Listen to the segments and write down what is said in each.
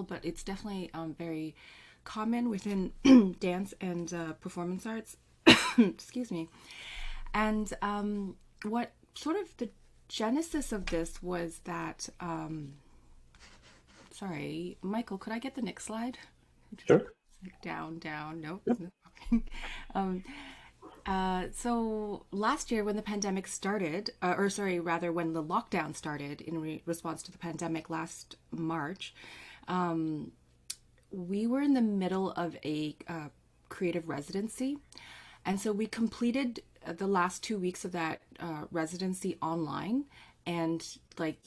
but it's definitely very common within dance and performance arts. Excuse me. And what sort of the genesis of this was that, sorry, Michael, could I get the next slide? Just Sure. down, down, nope. Yep. um, so last year when the pandemic started, or sorry, rather when the lockdown started in response to the pandemic last March, we were in the middle of a creative residency. And so we completed the last 2 weeks of that residency online. And like,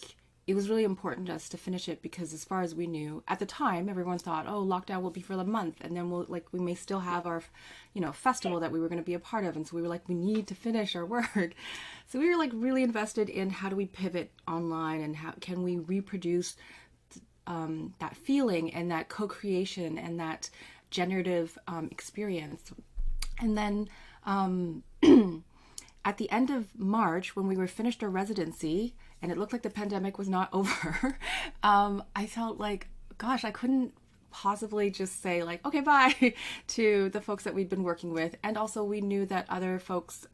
it was really important to us to finish it because as far as we knew at the time, everyone thought, oh, lockdown will be for the month. And then we may still have our, festival that we were going to be a part of. And so we were like, we need to finish our work. So we were like really invested in how do we pivot online and how can we reproduce that feeling and that co-creation and that generative experience. And then at the end of March, when we were finished our residency and it looked like the pandemic was not over, I felt like, gosh, I couldn't possibly just say like, okay, bye to the folks that we'd been working with. And also we knew that other folks,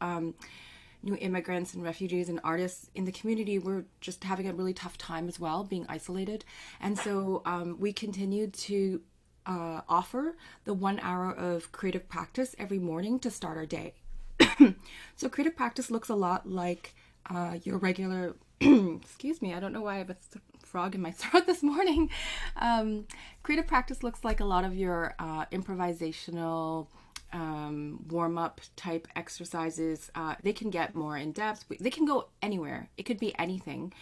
new immigrants and refugees and artists in the community were just having a really tough time as well, being isolated. And so we continued to offer the 1 hour of creative practice every morning to start our day. So creative practice looks a lot like your regular, excuse me, I don't know why I have a frog in my throat this morning. Creative practice looks like a lot of your improvisational warm-up type exercises. They can get more in depth. They can go anywhere. It could be anything.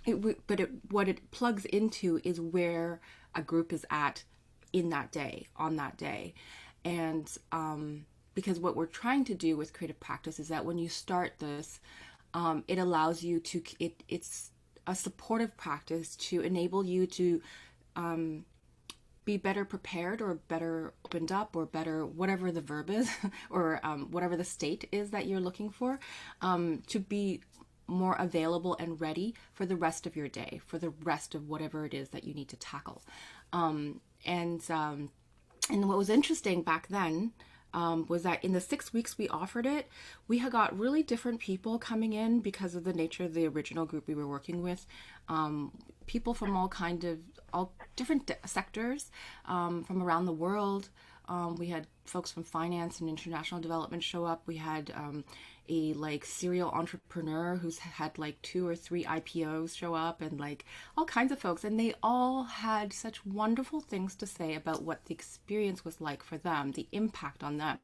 What it plugs into is where a group is at in that day, on that day. And because what we're trying to do with creative practice is that when you start this, it allows you to, it's a supportive practice to enable you to be better prepared or better opened up or better, whatever the verb is, or whatever the state is that you're looking for, to be more available and ready for the rest of your day, for the rest of whatever it is that you need to tackle. And what was interesting back then was that in the 6 weeks we offered it, we had got really different people coming in because of the nature of the original group we were working with. People from all different sectors from around the world. We had folks from finance and international development show up. We had a serial entrepreneur who's had 2 or 3 IPOs show up, and all kinds of folks, and they all had such wonderful things to say about what the experience was like for them, the impact on them.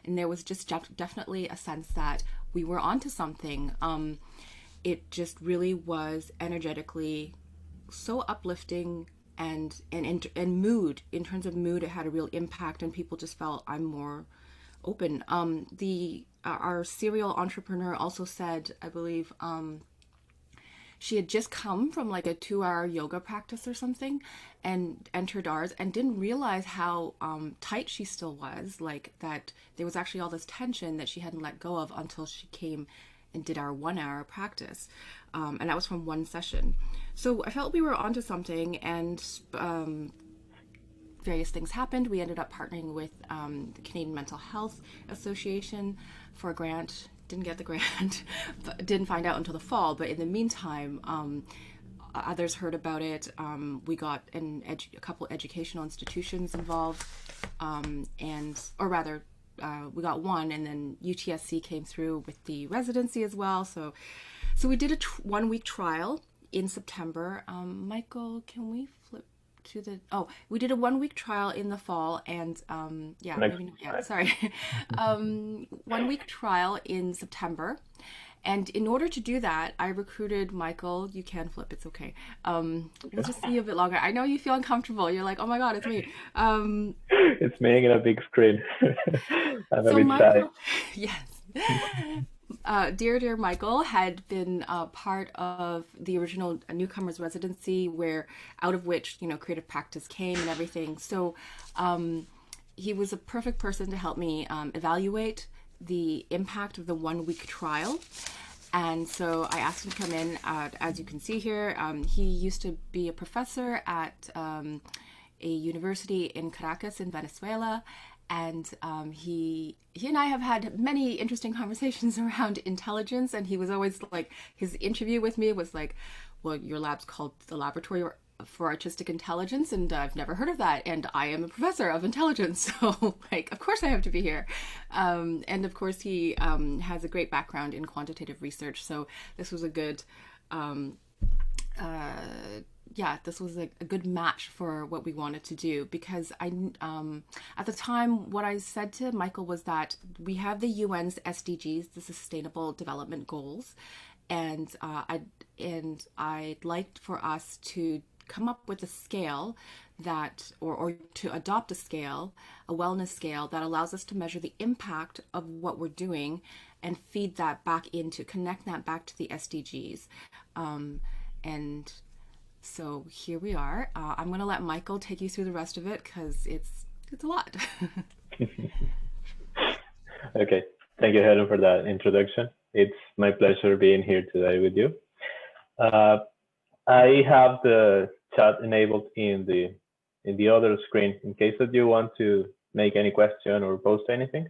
And there was just definitely a sense that we were onto something. It just really was energetically so uplifting, and mood, in terms of mood, it had a real impact, and people just felt I'm more open. Our serial entrepreneur also said, I believe, she had just come from a 2 hour yoga practice or something and entered ours and didn't realize how tight she still was, that there was actually all this tension that she hadn't let go of until she came and did our 1 hour practice. And that was from one session. So I felt we were onto something, and various things happened. We ended up partnering with the Canadian Mental Health Association for a grant. Didn't get the grant, but didn't find out until the fall. But in the meantime, others heard about it. We got a couple educational institutions involved, we got one, and then UTSC came through with the residency as well. So we did a 1 week trial in September. Michael, can we flip to the? Oh, we did a 1 week trial in the fall, and Next maybe not yet. slide. Sorry, 1 week trial in September. And in order to do that, I recruited Michael. You can flip, it's okay. We'll just see you a bit longer. I know you feel uncomfortable. You're like, oh my God, it's me. It's me in a big screen. I'm a So bit shy. Michael, yes. Dear Michael had been part of the original newcomers residency, where out of which creative practice came and everything. So he was a perfect person to help me evaluate the impact of the 1 week trial. And so I asked him to come in. As you can see here, he used to be a professor at a university in Caracas in Venezuela. And he and I have had many interesting conversations around intelligence. And he was always like, his interview with me was like, well, your lab's called the Laboratory for Artistic Intelligence, and I've never heard of that, and I am a professor of intelligence, so like of course I have to be here. And of course he has a great background in quantitative research, so this was a good this was a good match for what we wanted to do, because at the time, what I said to Michael was that we have the UN's SDGs, the Sustainable Development Goals, and I'd liked for us to come up with a scale that, or to adopt a scale, a wellness scale that allows us to measure the impact of what we're doing and feed that back into, connect that back to the SDGs. And so here we are. I'm going to let Michael take you through the rest of it because it's a lot. Okay, thank you, Helen, for that introduction. It's my pleasure being here today with you. I have the chat enabled in the other screen in case that you want to make any question or post anything.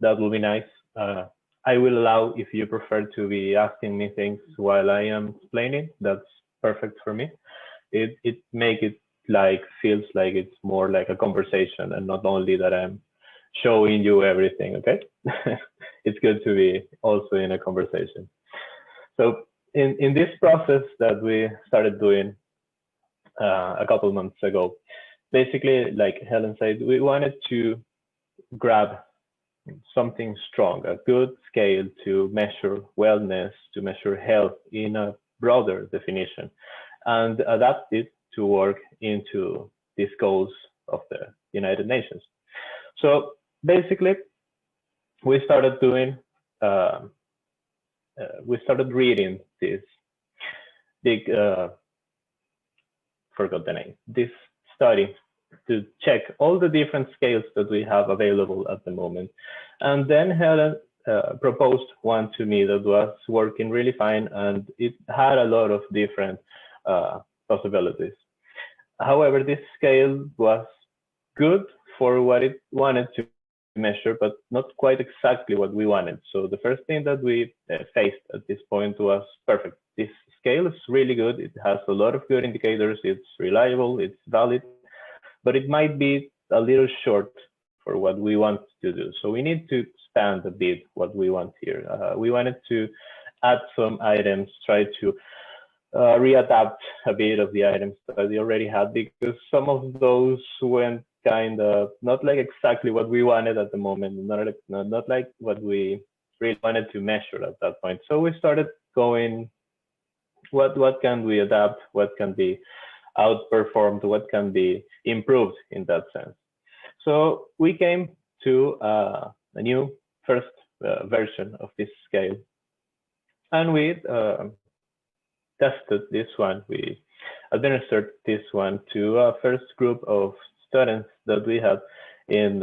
That will be nice. I will allow, if you prefer to be asking me things while I am explaining, that's perfect for me. It make it feels like it's more like a conversation and not only that I'm showing you everything, okay? It's good to be also in a conversation. So in this process that we started doing a couple months ago, basically, like Helen said, we wanted to grab something strong, a good scale to measure wellness, to measure health in a broader definition, and adapt it to work into these goals of the United Nations. So basically, we started doing, we started reading this big, forgot the name, this study to check all the different scales that we have available at the moment. And then Helen proposed one to me that was working really fine, and it had a lot of different possibilities. However, this scale was good for what it wanted to measure, but not quite exactly what we wanted. So the first thing that we faced at this point was perfect. This scale is really good. It has a lot of good indicators. It's reliable, it's valid, but it might be a little short for what we want to do. So we need to expand a bit what we want here. We wanted to add some items, try to readapt a bit of the items that we already had, because some of those went kind of not like exactly what we wanted at the moment, not like what we really wanted to measure at that point. So we started going, what can we adapt, what can be outperformed, what can be improved in that sense. So we came to a new first version of this scale, and we tested this one. We administered this one to a first group of students that we had in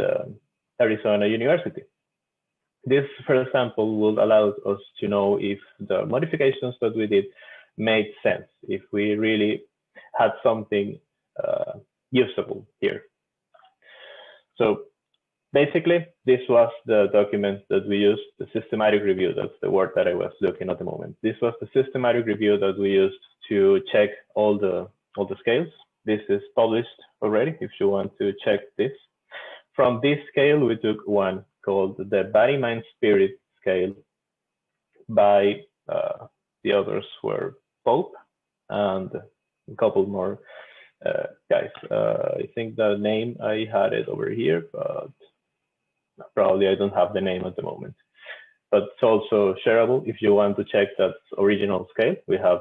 Arizona University. This first sample will allow us to know if the modifications that we did made sense, if we really had something usable here. So basically, this was the document that we used, the systematic review. That's the word that I was looking at the moment. This was the systematic review that we used to check all the scales. This is published already if you want to check this. From this scale, we took one called the Body, Mind, Spirit scale by the others were Pope and a couple more guys. I think the name, I had it over here, but probably I don't have the name at the moment. But it's also shareable if you want to check that original scale. We have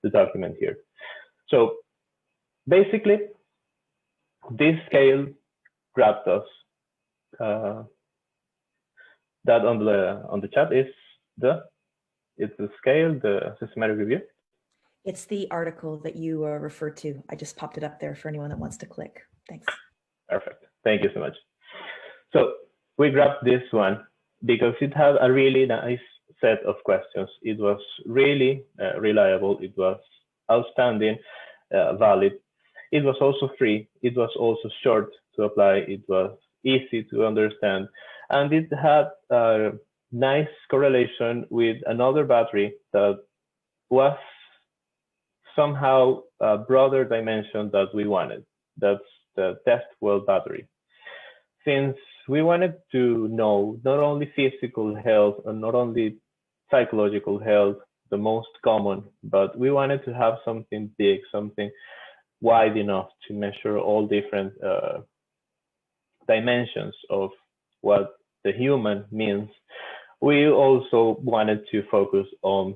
the document here. So basically, this scale grabbed us. That on the chat is it's the scale, the systematic review. It's the article that you referred to. I just popped it up there for anyone that wants to click. Thanks. Perfect. Thank you so much. So we grabbed this one because it had a really nice set of questions. It was really reliable. It was outstanding, valid. It was also free. It was also short to apply. It was easy to understand. And it had a nice correlation with another battery that was somehow a broader dimension that we wanted. That's the test well battery. Since we wanted to know not only physical health and not only psychological health, the most common, but we wanted to have something big, something wide enough to measure all different dimensions of what the human means. We also wanted to focus on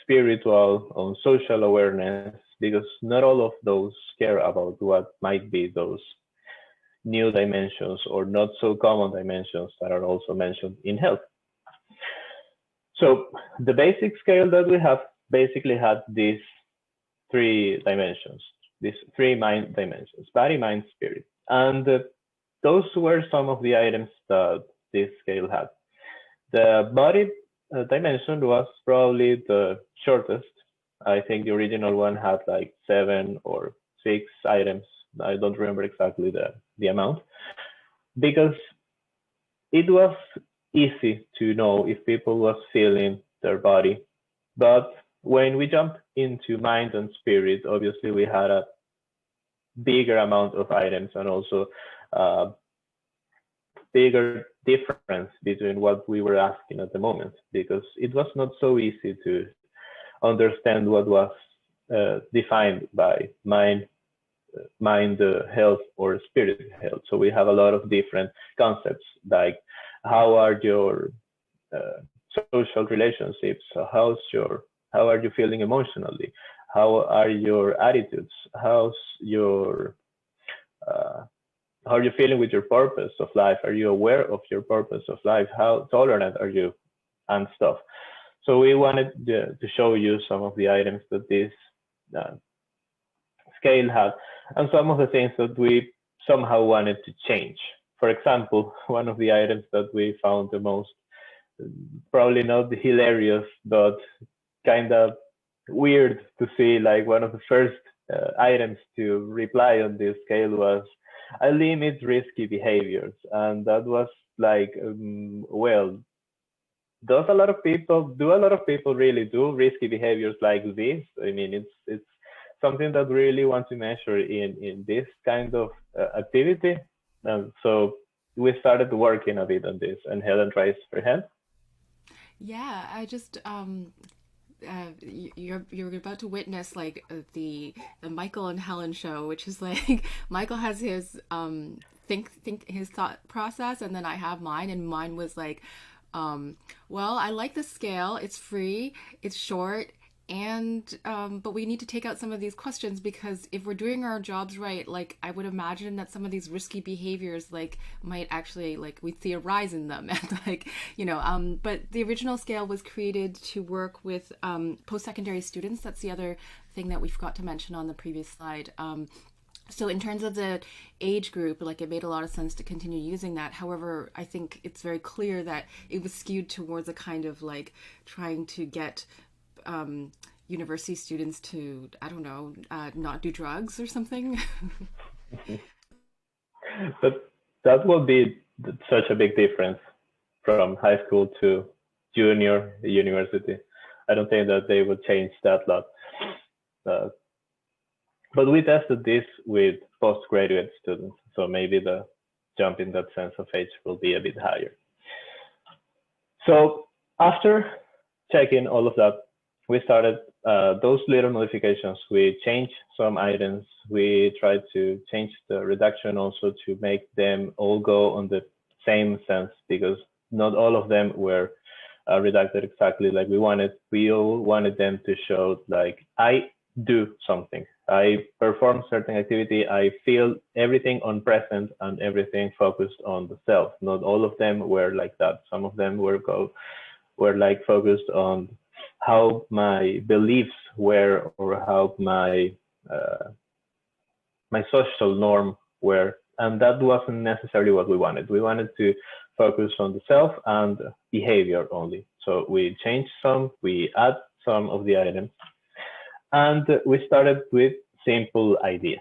spiritual, on social awareness, because not all of those care about what might be those new dimensions or not so common dimensions that are also mentioned in health. So the basic scale that we have basically had these three dimensions, these three mind dimensions: body, mind, spirit. And those were some of the items that this scale had. The body dimension was probably the shortest. I think the original one had like 7 or 6 items. I don't remember exactly the amount, because it was easy to know if people was feeling their body. But when we jumped into mind and spirit, obviously we had a bigger amount of items and also bigger difference between what we were asking at the moment, because it was not so easy to understand what was defined by mind health or spirit health. So we have a lot of different concepts, like how are your social relationships, how are you feeling emotionally, how are your attitudes, how are you feeling with your purpose of life, are you aware of your purpose of life, how tolerant are you, and stuff. So we wanted to show you some of the items that this scale had, and some of the things that we somehow wanted to change. For example, one of the items that we found the most, probably not hilarious, but kind of weird to see, like one of the first items to reply on this scale was, I limit risky behaviors. And that was like, well, do a lot of people really do risky behaviors like this? I mean, it's something that we really want to measure in this kind of activity. And so we started working a bit on this, and Helen raised her hand. Yeah, I just you're about to witness like the Michael and Helen show, which is like Michael has his think his thought process, and then I have mine, and mine was like, well, I like the scale. It's free. It's short. And but we need to take out some of these questions, because if we're doing our jobs right, like I would imagine that some of these risky behaviors like might actually, like, we see a rise in them. And like, but the original scale was created to work with post-secondary students. That's the other thing that we forgot to mention on the previous slide. So in terms of the age group, like, it made a lot of sense to continue using that. However, I think it's very clear that it was skewed towards a kind of like trying to get university students to, I don't know, not do drugs or something. But that will be such a big difference from high school to junior university. I don't think that they would change that lot. But we tested this with postgraduate students, so maybe the jump in that sense of age will be a bit higher. So after checking all of that, we started those little modifications. We changed some items. We tried to change the reduction also to make them all go on the same sense, because not all of them were redacted exactly like we wanted. We all wanted them to show like, I do something. I perform certain activity. I feel everything on present and everything focused on the self. Not all of them were like that. Some of them were like focused on how my beliefs were, or how my my social norm were, and that wasn't necessarily what we wanted. We wanted to focus on the self and behavior only. So we changed some, we add some of the items, and we started with simple idea.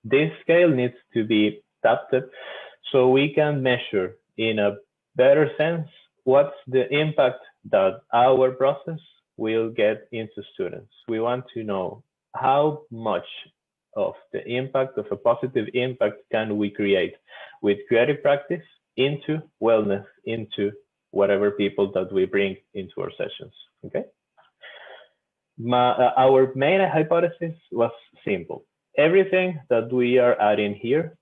This scale needs to be adapted so we can measure in a better sense what's the impact that our process will get into students. We want to know how much of the impact, of a positive impact, can we create with creative practice into wellness, into whatever people that we bring into our sessions, okay? Our main hypothesis was simple. Everything that we are adding here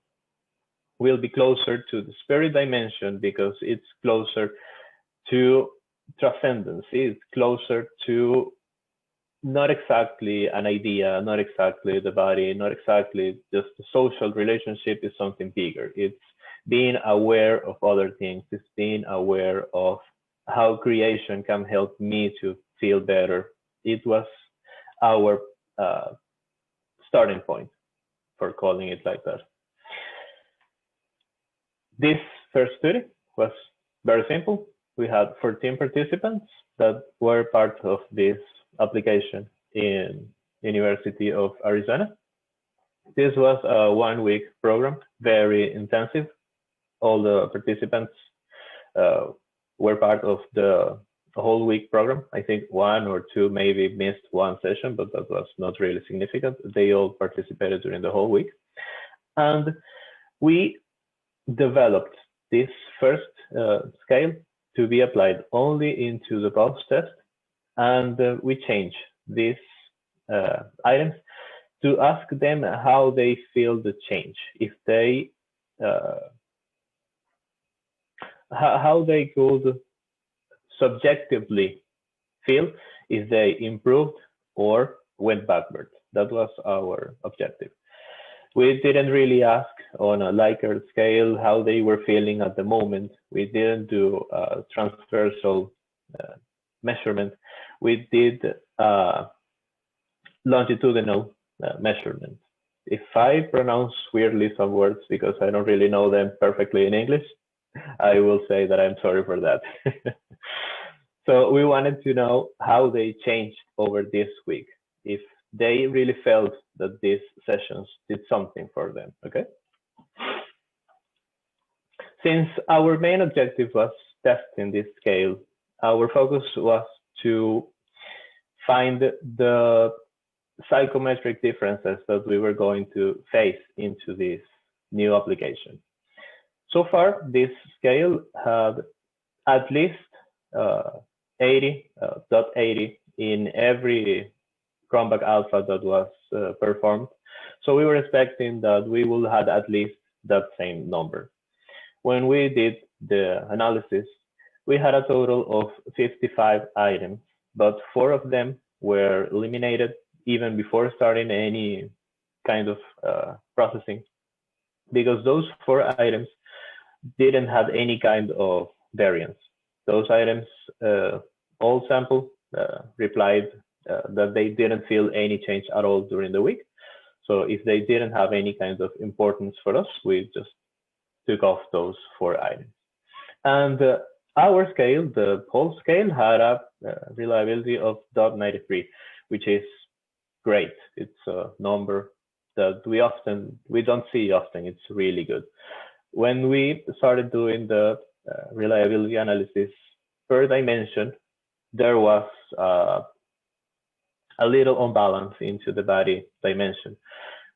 will be closer to the spirit dimension because it's closer to transcendence, it's closer to not exactly an idea, not exactly the body, not exactly just the social relationship, is something bigger. It's being aware of other things, it's being aware of how creation can help me to feel better. It was our starting point for calling it like that. This first study was very simple. We had 14 participants that were part of this application in University of Arizona. This was a 1-week program, very intensive. All the participants were part of the whole week program. I think 1 or 2 maybe missed 1 session, but that was not really significant. They all participated during the whole week. And we developed this first scale to be applied only into the pulse test. And we changed these items to ask them how they feel the change, if they how they could subjectively feel if they improved or went backward. That was our objective. We didn't really ask on a Likert scale how they were feeling at the moment. We didn't do a transversal measurement. We did longitudinal measurement. If I pronounce weirdly some words because I don't really know them perfectly in English, I will say that I'm sorry for that. So we wanted to know how they changed over this week, if they really felt that these sessions did something for them, okay? Since our main objective was testing this scale, our focus was to find the psychometric differences that we were going to face into this new application. So far, this scale had at least 80.80 in every Cronbach alpha that was performed. So we were expecting that we will have at least that same number. When we did the analysis, we had a total of 55 items, but 4 of them were eliminated even before starting any kind of processing, because those 4 items didn't have any kind of variance. Those items, all sample replied that they didn't feel any change at all during the week. So if they didn't have any kind of importance for us, we just took off those 4 items. And our scale, the whole scale, had a reliability of 0.93, which is great. It's a number that we don't see often. It's really good. When we started doing the reliability analysis per dimension, there was a little unbalance into the body dimension.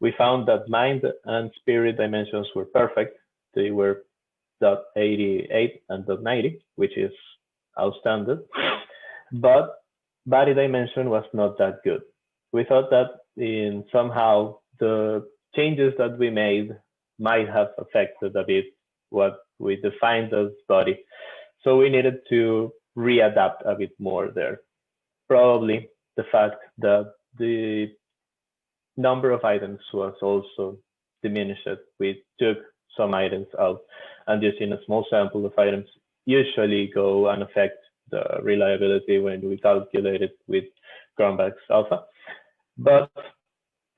We found that mind and spirit dimensions were perfect. They were 0.88 and 0.90, which is outstanding. But body dimension was not that good. We thought that in somehow the changes that we made might have affected a bit what we defined as body. So we needed to readapt a bit more there. Probably the fact that the number of items was also diminished. We took some items out, and using a small sample of items usually go and affect the reliability when we calculate it with Cronbach's alpha. But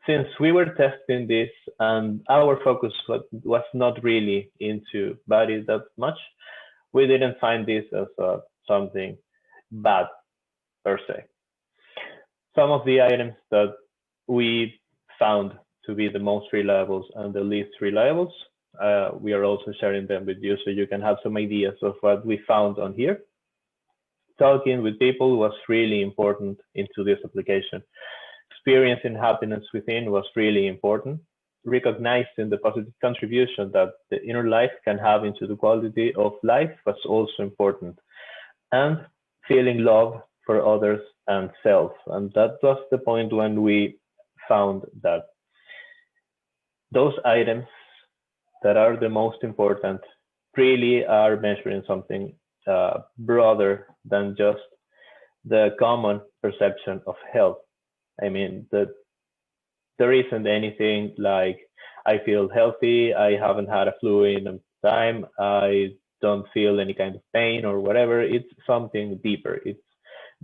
since we were testing this and our focus was not really into body that much, we didn't find this as something bad per se. Some of the items that we found to be the most reliable and the least reliable, we are also sharing them with you so you can have some ideas of what we found on here. Talking with people was really important into this application. Experiencing happiness within was really important. Recognizing the positive contribution that the inner life can have into the quality of life was also important. And feeling love for others and self. And that was the point when we found that those items that are the most important really are measuring something broader than just the common perception of health. I mean, that there isn't anything like I feel healthy, I haven't had a flu in a time, I don't feel any kind of pain or whatever. It's something deeper. It's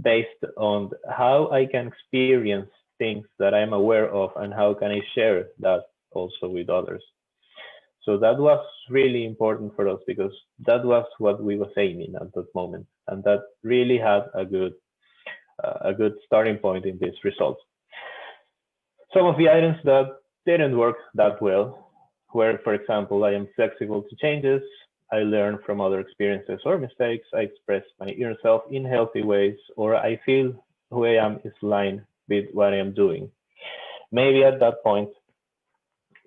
based on how I can experience things that I'm aware of and how can I share that also with others. So that was really important for us because that was what we were aiming at that moment, and that really had a good starting point in these results. Some of the items that didn't work that well were, for example, I am flexible to changes, I learn from other experiences or mistakes, I express my inner self in healthy ways, or I feel who I am is aligned with what I am doing. Maybe at that point,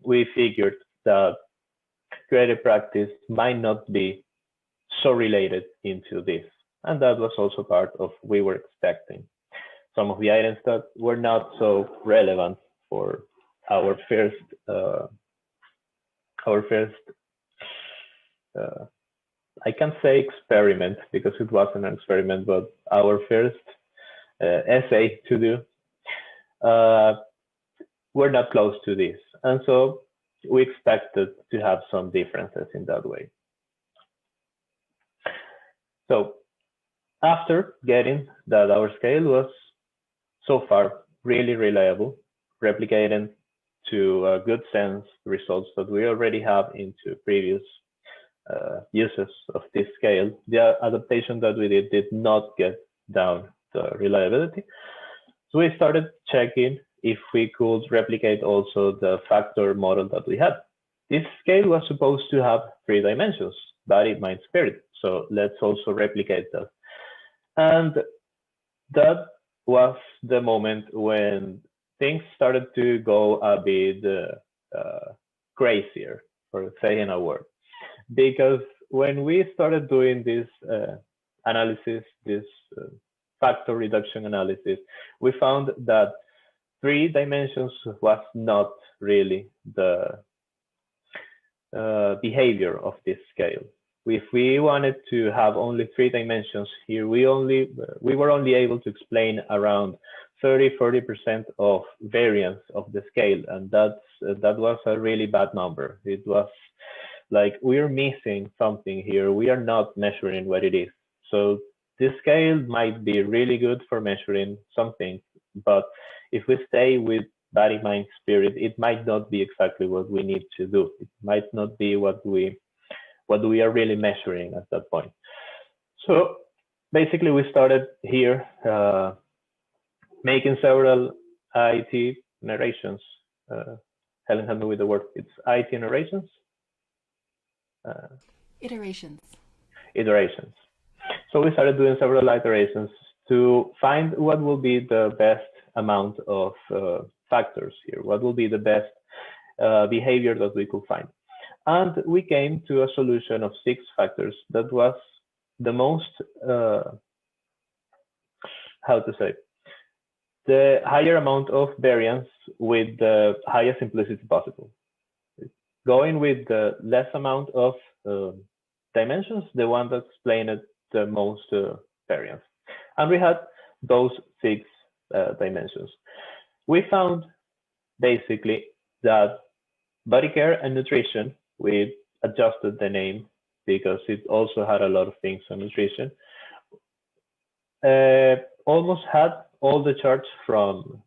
we figured that creative practice might not be so related into this. And that was also part of what we were expecting. Some of the items that were not so relevant for our first I can't say experiment because it wasn't an experiment, but our first essay to do, we're not close to this. And so we expected to have some differences in that way. So after getting that our scale was so far really reliable, replicating to a good sense the results that we already have into previous uses of this scale, the adaptation that we did not get down the reliability. So we started checking if we could replicate also the factor model that we had. This scale was supposed to have 3 dimensions, body, mind, spirit. So let's also replicate that. And that was the moment when things started to go a bit crazier, for saying a word. Because when we started doing this analysis, this factor reduction analysis, we found that 3 dimensions was not really the behavior of this scale. If we wanted to have only 3 dimensions here, we were only able to explain around 30–40% of variance of the scale, and that was a really bad number. It was like we're missing something here. We are not measuring what it is. So this scale might be really good for measuring something, but if we stay with body, mind, spirit, it might not be exactly what we need to do. It might not be what we are really measuring at that point. So basically we started here making several IT narrations. Helen, help me with the word. It's IT narrations? Iterations. So we started doing several iterations to find what will be the best amount of factors here, what will be the best behavior that we could find. And we came to a solution of 6 factors that was the most, the higher amount of variance with the highest simplicity possible. Going with the less amount of dimensions, the one that explained the most variance. And we had those 6 dimensions. We found basically that body care and nutrition, we adjusted the name because it also had a lot of things on nutrition, almost had all the charts from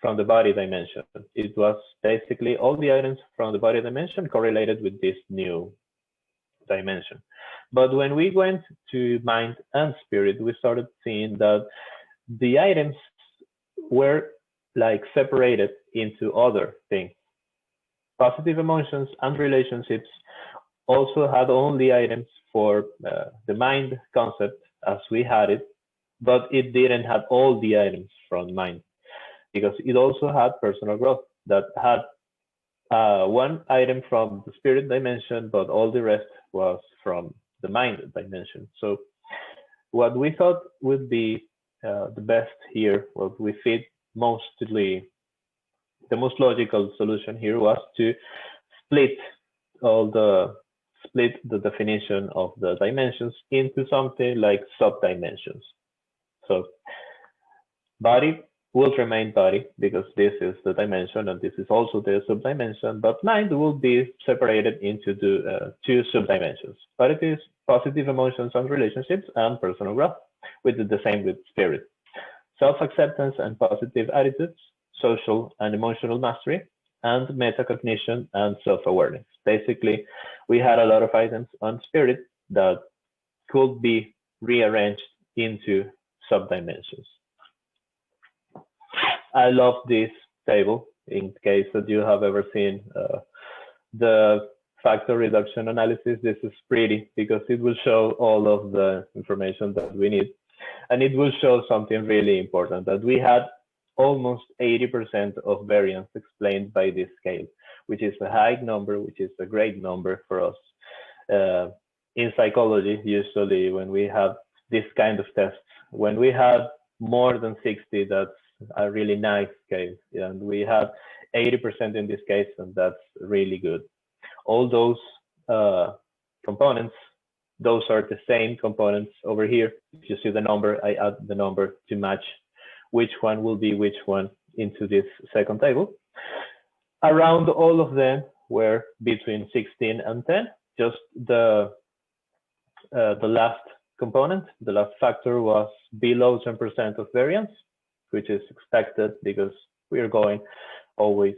the body dimension. It was basically all the items from the body dimension correlated with this new dimension. But when we went to mind and spirit, we started seeing that the items were like separated into other things. Positive emotions and relationships also had only items for the mind concept as we had it, but it didn't have all the items from mind because it also had personal growth that had one item from the spirit dimension, but all the rest was from the mind dimension. So what we thought would be the best here, what we fit mostly, the most logical solution here was to split the definition of the dimensions into something like sub-dimensions. So body will remain body because this is the dimension and this is also the sub-dimension, but mind will be separated into the two sub-dimensions. But it is positive emotions and relationships and personal growth. We did the same with spirit. Self-acceptance and positive attitudes, social and emotional mastery, and metacognition and self-awareness. Basically, we had a lot of items on spirit that could be rearranged into sub-dimensions. I love this table in case that you have ever seen the factor reduction analysis. This is pretty because it will show all of the information that we need. And it will show something really important, that we had almost 80% of variance explained by this scale, which is a high number, which is a great number for us. In psychology, usually when we have this kind of tests, when we have more than 60, that's a really nice case. And we have 80% in this case, and that's really good. All those components, those are the same components over here. If you see the number, I add the number to match which one will be which one into this second table. Around all of them were between 16 and 10. Just the last component, the last factor was below 10% of variance, which is expected because we are going always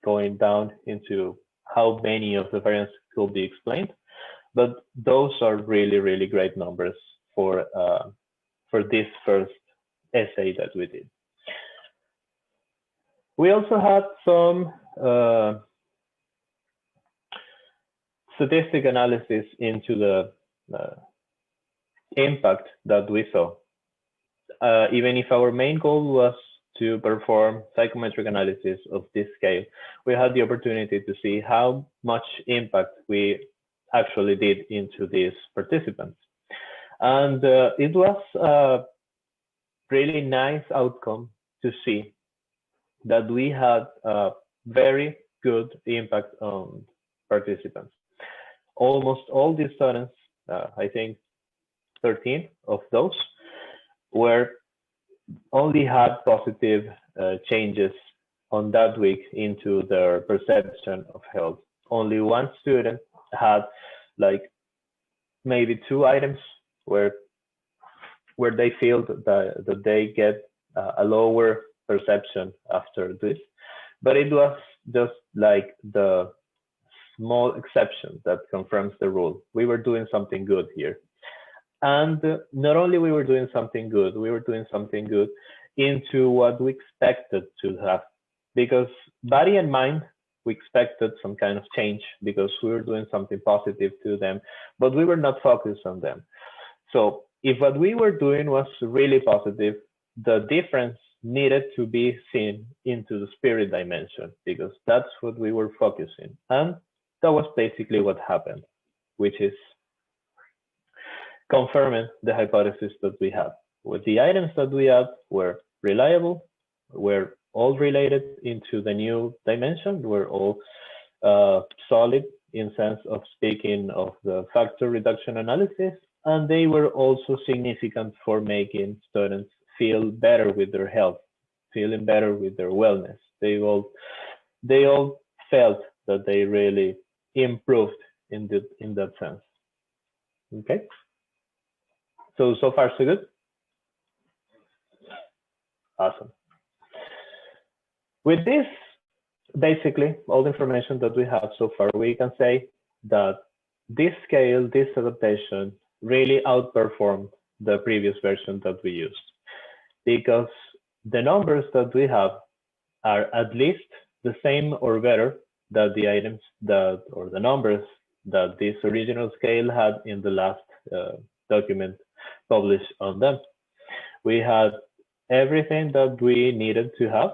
going down into how many of the variance could be explained. But those are really, really great numbers for this first essay that we did. We also had some statistic analysis into the impact that we saw. Even if our main goal was to perform psychometric analysis of this scale, we had the opportunity to see how much impact we actually did into these participants. And it was a really nice outcome to see that we had a very good impact on participants. Almost all the students, I think 13 of those, were only had positive changes on that week into their perception of health. Only one student had like maybe 2 items where they feel that they get a lower perception after this, but it was just like the small exception that confirms the rule. We were doing something good here. And not only we were doing something good, we were doing something good into what we expected to have. Because body and mind, we expected some kind of change because we were doing something positive to them, but we were not focused on them. So if what we were doing was really positive, the difference needed to be seen into the spirit dimension because that's what we were focusing. And that was basically what happened, which is confirming the hypothesis that we have. With the items that we had were reliable, were all related into the new dimension, were all solid in sense of speaking of the factor reduction analysis, and they were also significant for making students feel better with their health, feeling better with their wellness. They all felt that they really improved in that sense. Okay. So far so good. Awesome. With this, basically all the information that we have so far, we can say that this scale, this adaptation really outperformed the previous version that we used, because the numbers that we have are at least the same or better than the items that, or the numbers that this original scale had in the last document published on them. We had everything that we needed to have,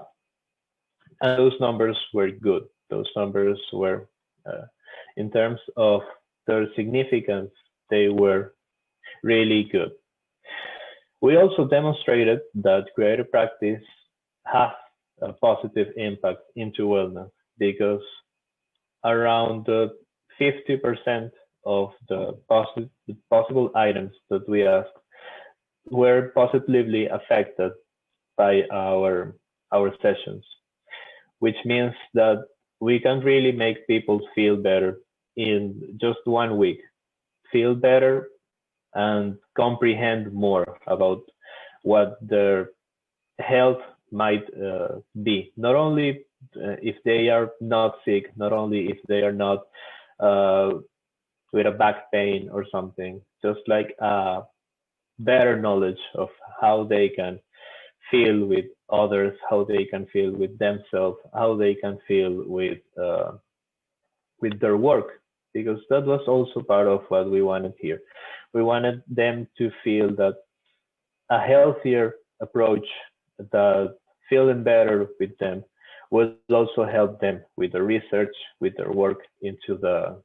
and those numbers were good. Those numbers were, in terms of their significance, they were really good. We also demonstrated that creative practice has a positive impact into wellness, because around 50% of the possible items that we asked were positively affected by our sessions, which means that we can really make people feel better in just 1 week, feel better and comprehend more about what their health might be. Not only if they are not sick, not only if they are not with a back pain or something, just like a better knowledge of how they can feel with others, how they can feel with themselves, how they can feel with their work, because that was also part of what we wanted here. We wanted them to feel that a healthier approach, that feeling better with them, will also help them with the research, with their work into the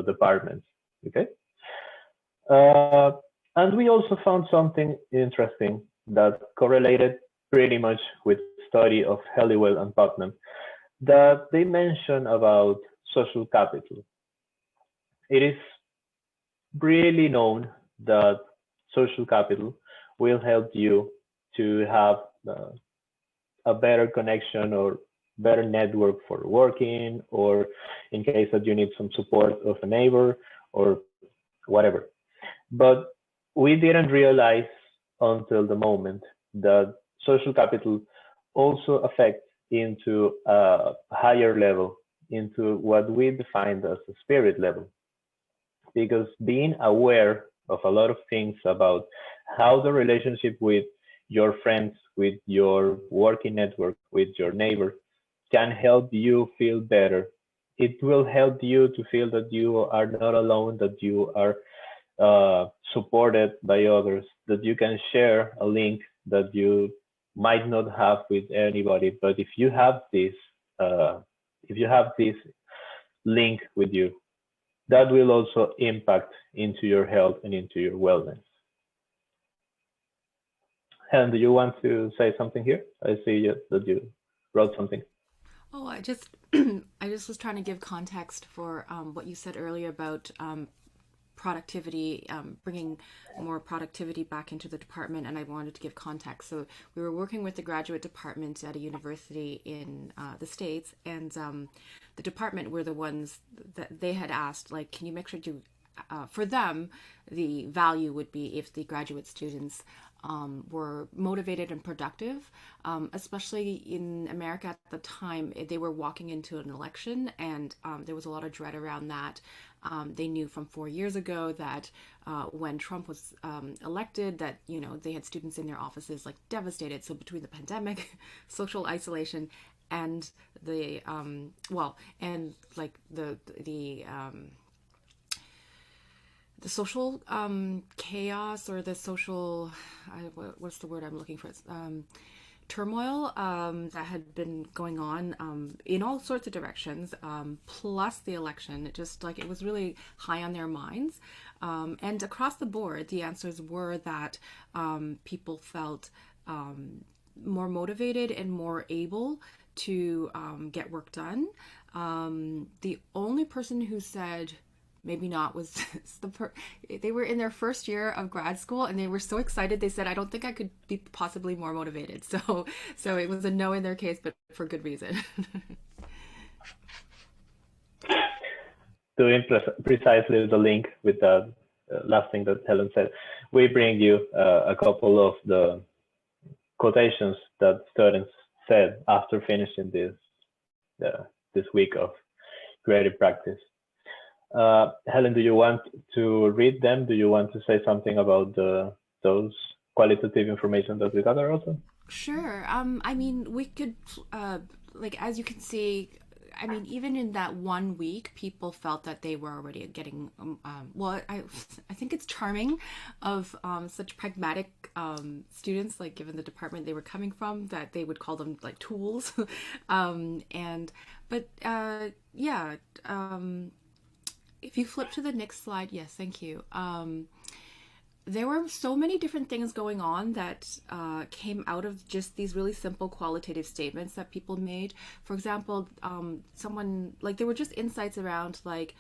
departments. Okay. And we also found something interesting that correlated pretty much with study of Halliwell and Putnam, that they mention about social capital. It is really known that social capital will help you to have a better connection or better network for working, or in case that you need some support of a neighbor or whatever. But we didn't realize until the moment that social capital also affects into a higher level, into what we defined as a spirit level. Because being aware of a lot of things about how the relationship with your friends, with your working network, with your neighbor can help you feel better. It will help you to feel that you are not alone, that you are supported by others, that you can share a link that you might not have with anybody. But if you have this link with you, that will also impact into your health and into your wellness. Helen, do you want to say something here? I see that you wrote something. Oh, I just was trying to give context for what you said earlier about productivity, bringing more productivity back into the department, and I wanted to give context. So we were working with the graduate department at a university in the States, and the department were the ones that they had asked, like, can you make sure to, for them, the value would be if the graduate students were motivated and productive, especially in America at the time. They were walking into an election, and there was a lot of dread around that. They knew from 4 years ago that when Trump was elected, that they had students in their offices like devastated. So between the pandemic, social isolation, and the the social chaos, or the social, what's the word I'm looking for? Turmoil that had been going on in all sorts of directions, plus the election. It was really high on their minds. And across the board, the answers were that people felt more motivated and more able to get work done. The only person who said maybe not was they were in their first year of grad school, and they were so excited. They said, I don't think I could be possibly more motivated. So it was a no in their case, but for good reason. Doing precisely the link with the last thing that Helen said, we bring you a couple of the quotations that students said after finishing this week of creative practice. Helen, do you want to read them? Do you want to say something about those qualitative information that we gather also? Sure. I mean, we could, like, as you can see, I mean, even in that 1 week, people felt that they were already getting, well, I think it's charming of such pragmatic students, like, given the department they were coming from, that they would call them, like, tools. But yeah, if you flip to the next slide, yes, thank you. There were so many different things going on that came out of just these really simple qualitative statements that people made. For example, someone, like, there were just insights around like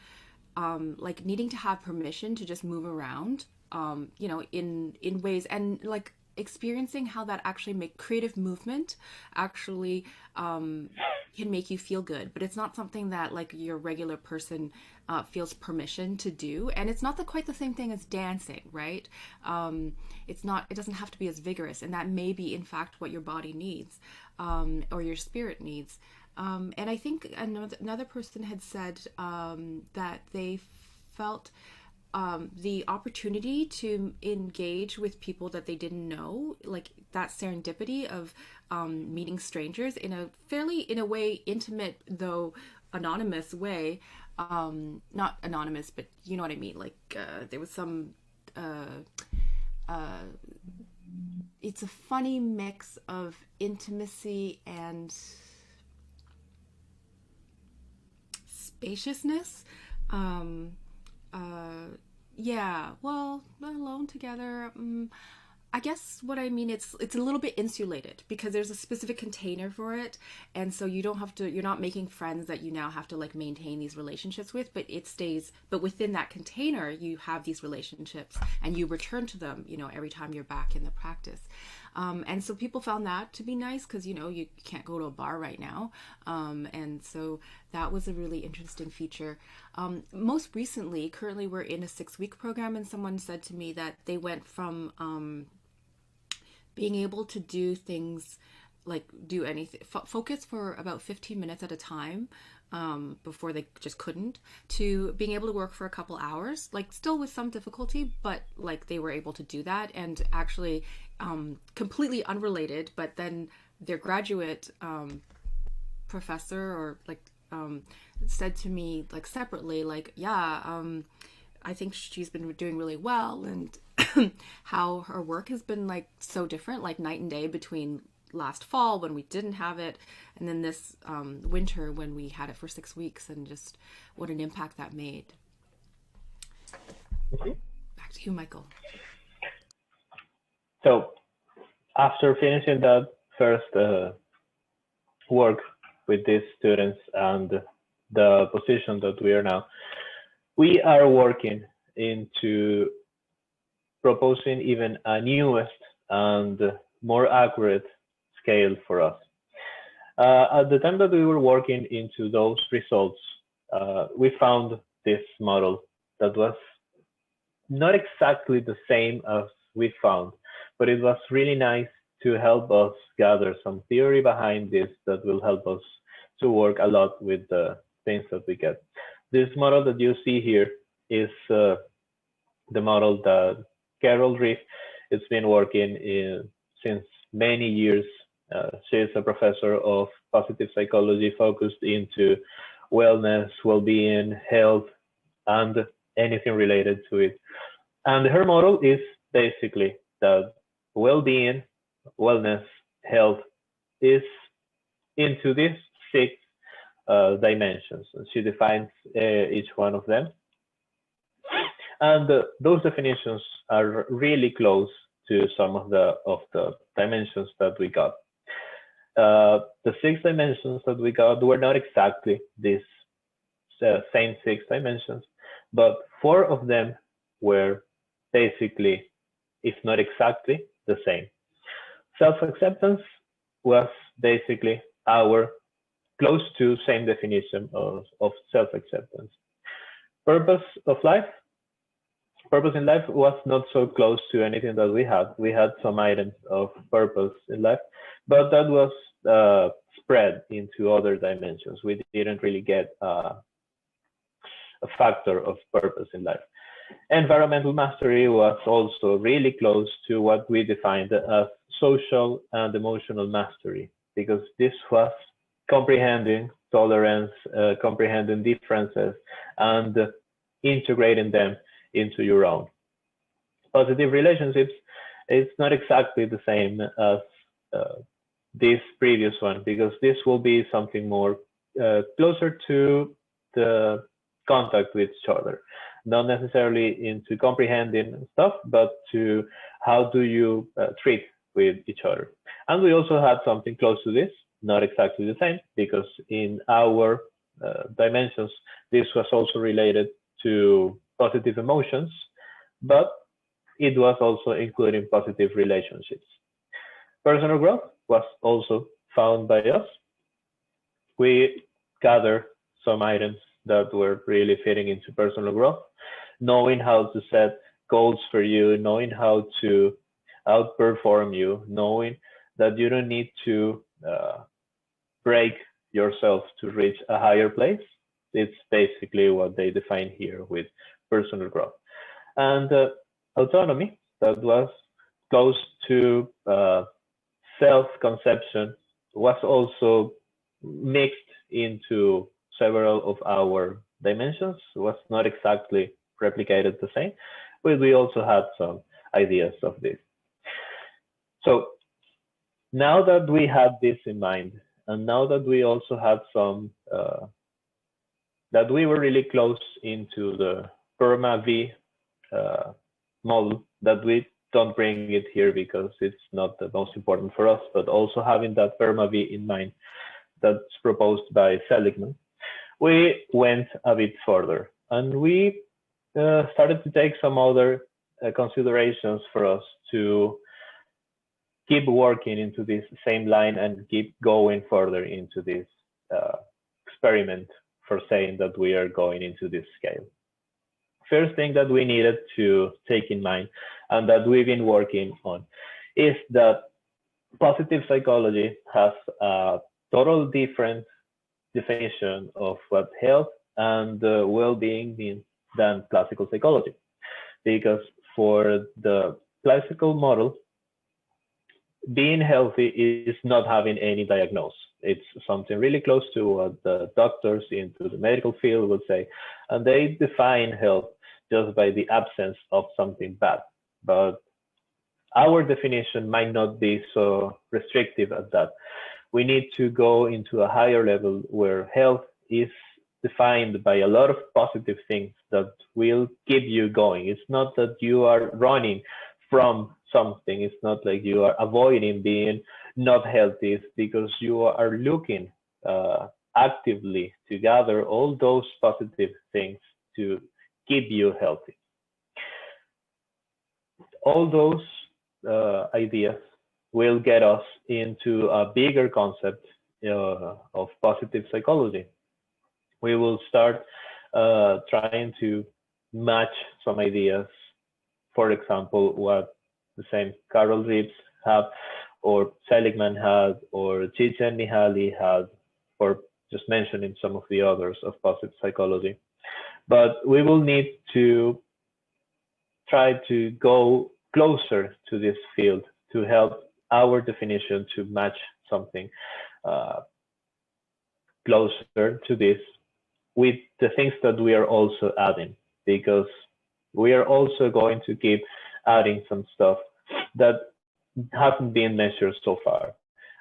needing to have permission to just move around, you know, in ways, and like experiencing how that actually make creative movement actually can make you feel good, but it's not something that like your regular person feels permission to do, and it's not quite the same thing as dancing, right? It's not, it doesn't have to be as vigorous, and that may be in fact what your body needs, or your spirit needs. And I think another person had said that they felt the opportunity to engage with people that they didn't know, like that serendipity of meeting strangers in a fairly, in a way, intimate, though anonymous way. Not anonymous, but you know what I mean. Like there was some, it's a funny mix of intimacy and spaciousness. Yeah, well, alone together. I guess what I mean, it's a little bit insulated because there's a specific container for it, and so you don't have to, you're not making friends that you now have to like maintain these relationships with, but it stays, but within that container you have these relationships and you return to them, you know, every time you're back in the practice. And so people found that to be nice because, you know, you can't go to a bar right now. And so that was a really interesting feature. Most recently, currently we're in a 6-week program, and someone said to me that they went from being able to do things like do anything, focus for about 15 minutes at a time, before they just couldn't, to being able to work for a couple hours, like still with some difficulty, but like they were able to do that. And actually completely unrelated, but then their graduate professor or like said to me like separately, like, yeah, I think she's been doing really well, and how her work has been like so different, like night and day between last fall when we didn't have it and then this winter when we had it for 6 weeks, and just what an impact that made. Back to you, Michael. So after finishing that first work with these students and the position that we are now, we are working into proposing even a newest and more accurate scale for us. At the time that we were working into those results, we found this model that was not exactly the same as we found, but it was really nice to help us gather some theory behind this that will help us to work a lot with the things that we get. This model that you see here is the model that Carol Reef has been working in since many years. She is a professor of positive psychology focused into wellness, well-being, health, and anything related to it. And her model is basically that well-being, wellness, health is into these 6 dimensions. She defines each one of them. And those definitions are really close to some of the dimensions that we got. The 6 dimensions that we got were not exactly these same 6 dimensions, but 4 of them were basically, if not exactly, the same. Self-acceptance was basically our close to same definition of self-acceptance. Purpose of life. Purpose in life was not so close to anything that we had. We had some items of purpose in life, but that was spread into other dimensions. We didn't really get a factor of purpose in life. Environmental mastery was also really close to what we defined as social and emotional mastery, because this was comprehending tolerance, comprehending differences, and integrating them into your own. Positive relationships is not exactly the same as this previous one, because this will be something more closer to the contact with each other, not necessarily into comprehending stuff, but to how do you treat with each other. And we also had something close to this, not exactly the same, because in our dimensions, this was also related to positive emotions, but it was also including positive relationships. Personal growth was also found by us. We gathered some items that were really fitting into personal growth, knowing how to set goals for you, knowing how to outperform you, knowing that you don't need to break yourself to reach a higher place. It's basically what they define here with personal growth. And autonomy, that was close to self-conception, was also mixed into several of our dimensions. It was not exactly replicated the same, but we also had some ideas of this. So now that we had this in mind, and now that we also had some, that we were really close into the PERMA V model, that we don't bring it here because it's not the most important for us, but also having that PERMA V in mind that's proposed by Seligman, we went a bit further, and we started to take some other considerations for us to keep working into this same line and keep going further into this experiment for saying that we are going into this scale. First thing that we needed to take in mind, and that we've been working on, is that positive psychology has a total different definition of what health and well-being means than classical psychology. Because for the classical model, being healthy is not having any diagnosis. It's something really close to what the doctors into the medical field would say, and they define health just by the absence of something bad. But our definition might not be so restrictive as that. We need to go into a higher level where health is defined by a lot of positive things that will keep you going. It's not that you are running from something. It's not like you are avoiding being not healthy. It's because you are looking actively to gather all those positive things to keep you healthy. All those ideas will get us into a bigger concept of positive psychology. We will start trying to match some ideas. For example, what the same Carol Reeves had, or Seligman had, or Csikszentmihalyi had, or just mentioning some of the others of positive psychology. But we will need to try to go closer to this field to help our definition to match something closer to this with the things that we are also adding, because we are also going to keep adding some stuff that hasn't been measured so far,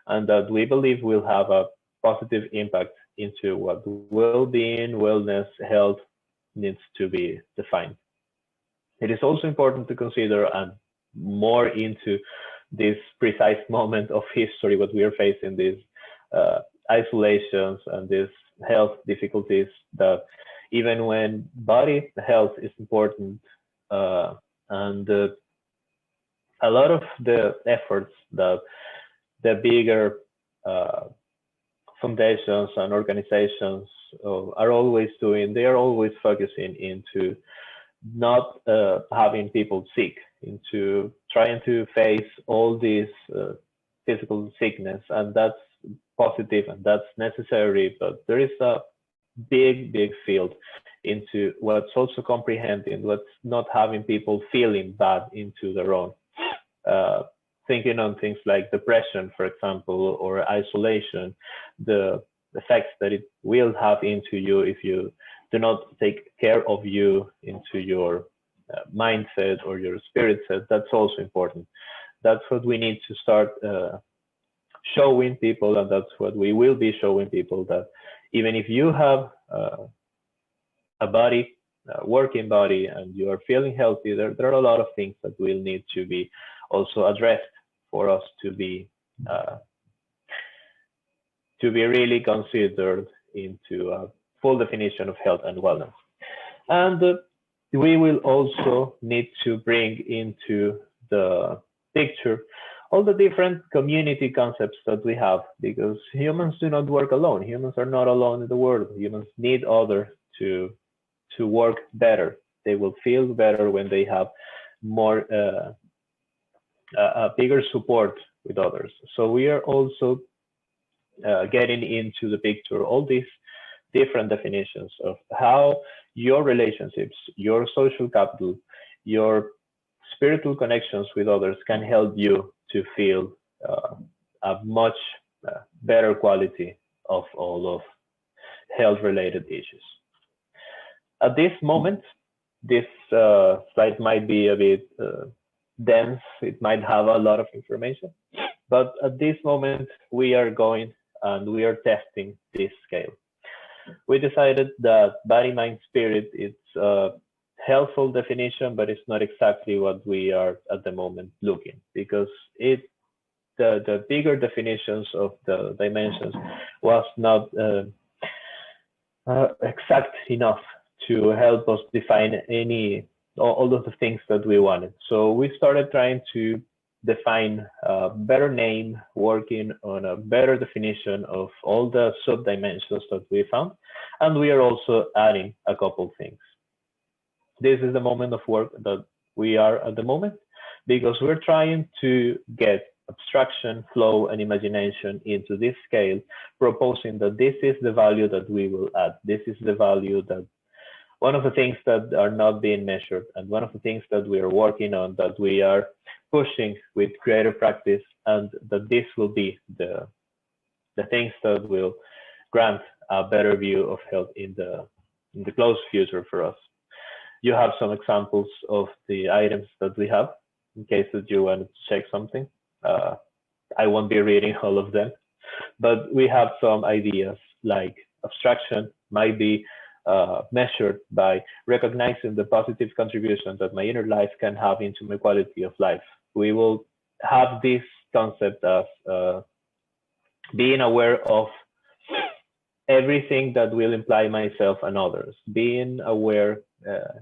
and that we believe will have a positive impact into what well-being, wellness, health needs to be defined. It is also important to consider, and more into this precise moment of history, what we are facing, these isolations and these health difficulties, that even when body health is important, and a lot of the efforts that the bigger foundations and organizations are always doing, they are always focusing into not having people sick, into trying to face all these physical sickness, and that's positive and that's necessary, but there is a big field into what's also comprehending, what's not having people feeling bad into their own. Thinking on things like depression, for example, or isolation, the effects that it will have into you if you do not take care of you into your mindset or your spirit set. That's also important. That's what we need to start showing people, and that's what we will be showing people, that even if you have a body, a working body, and you are feeling healthy, there are a lot of things that will need to be also addressed for us to be really considered into a full definition of health and wellness. And we will also need to bring into the picture all the different community concepts that we have, because humans do not work alone. Humans are not alone in the world. Humans need others to work better. They will feel better when they have more a bigger support with others. So we are also getting into the picture all these different definitions of how your relationships, your social capital, your spiritual connections with others can help you to feel a much better quality of all of health-related issues. At this moment, this slide might be a bit dense. It might have a lot of information, but at this moment, we are going and we are testing this scale. We decided that body, mind, spirit, it's a helpful definition, but it's not exactly what we are at the moment looking, because the bigger definitions of the dimensions was not exact enough to help us define all of the things that we wanted. So we started trying to define a better name, working on a better definition of all the sub-dimensions that we found. And we are also adding a couple things. This is the moment of work that we are at the moment, because we're trying to get abstraction, flow, and imagination into this scale, proposing that this is the value that we will add. This is the value that one of the things that are not being measured, and one of the things that we are working on, that we are pushing with creative practice, and that this will be the things that will grant a better view of health in the close future for us. You have some examples of the items that we have, in case that you wanted to check something. I won't be reading all of them, but we have some ideas like abstraction might be measured by recognizing the positive contribution that my inner life can have into my quality of life. We will have this concept as being aware of everything that will imply myself and others. Being aware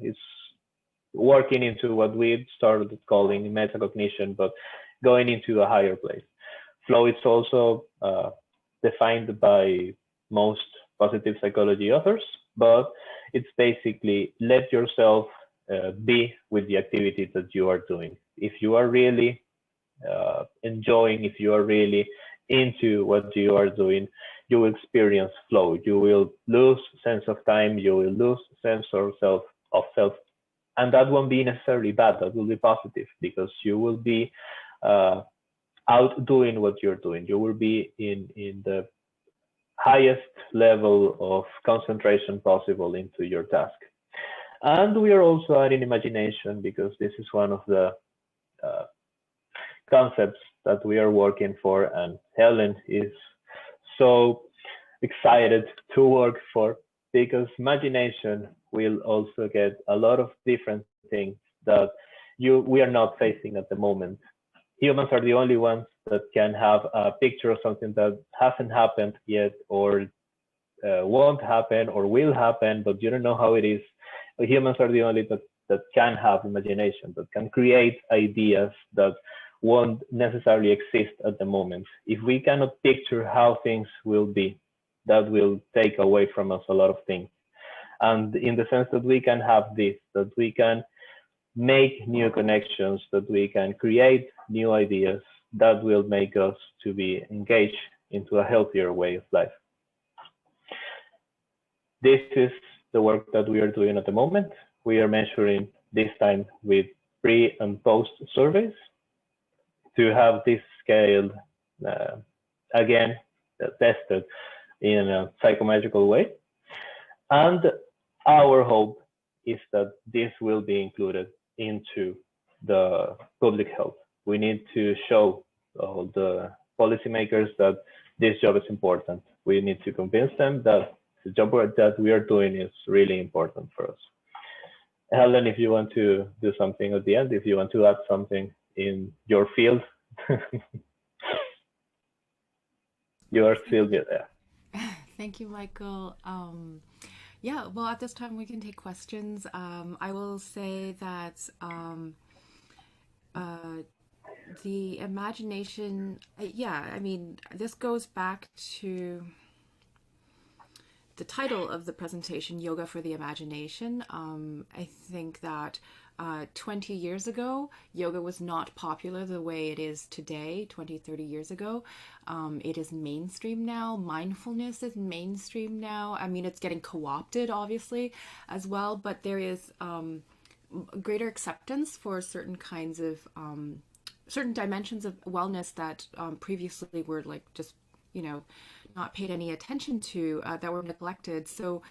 is working into what we started calling metacognition, but going into a higher place. Flow is also defined by most positive psychology authors, but it's basically let yourself be with the activity that you are doing. If you are really enjoying, if you are really into what you are doing, you will experience flow. You will lose sense of time. You will lose sense of self, and that won't be necessarily bad. That will be positive, because you will be out doing what you're doing. You will be in the highest level of concentration possible into your task. And we are also adding imagination, because this is one of the concepts that we are working for, and Helen is so excited to work for, because imagination will also get a lot of different things that we are not facing at the moment. Humans are the only ones that can have a picture of something that hasn't happened yet, or won't happen, or will happen, but you don't know how it is. Humans are the only that can have imagination, that can create ideas that won't necessarily exist at the moment. If we cannot picture how things will be, that will take away from us a lot of things. And in the sense that we can have this, that we can make new connections, that we can create new ideas, that will make us to be engaged into a healthier way of life. This is the work that we are doing at the moment. We are measuring this time with pre and post surveys to have this scale again tested in a psychometrical way. And our hope is that this will be included into the public health. We need to show all the policymakers that this job is important. We need to convince them that the job that we are doing is really important for us. Helen, if you want to do something at the end, if you want to add something in your field, you are still there. Thank you, Michael. Yeah, well, at this time we can take questions. I will say that the imagination, yeah, I mean, this goes back to the title of the presentation, Yoga for the Imagination. I think that 20 years ago, yoga was not popular the way it is today, 20, 30 years ago. It is mainstream now. Mindfulness is mainstream now. I mean, it's getting co-opted, obviously, as well, but there is greater acceptance for certain kinds of, certain dimensions of wellness that previously were like just, you know, not paid any attention to, that were neglected. So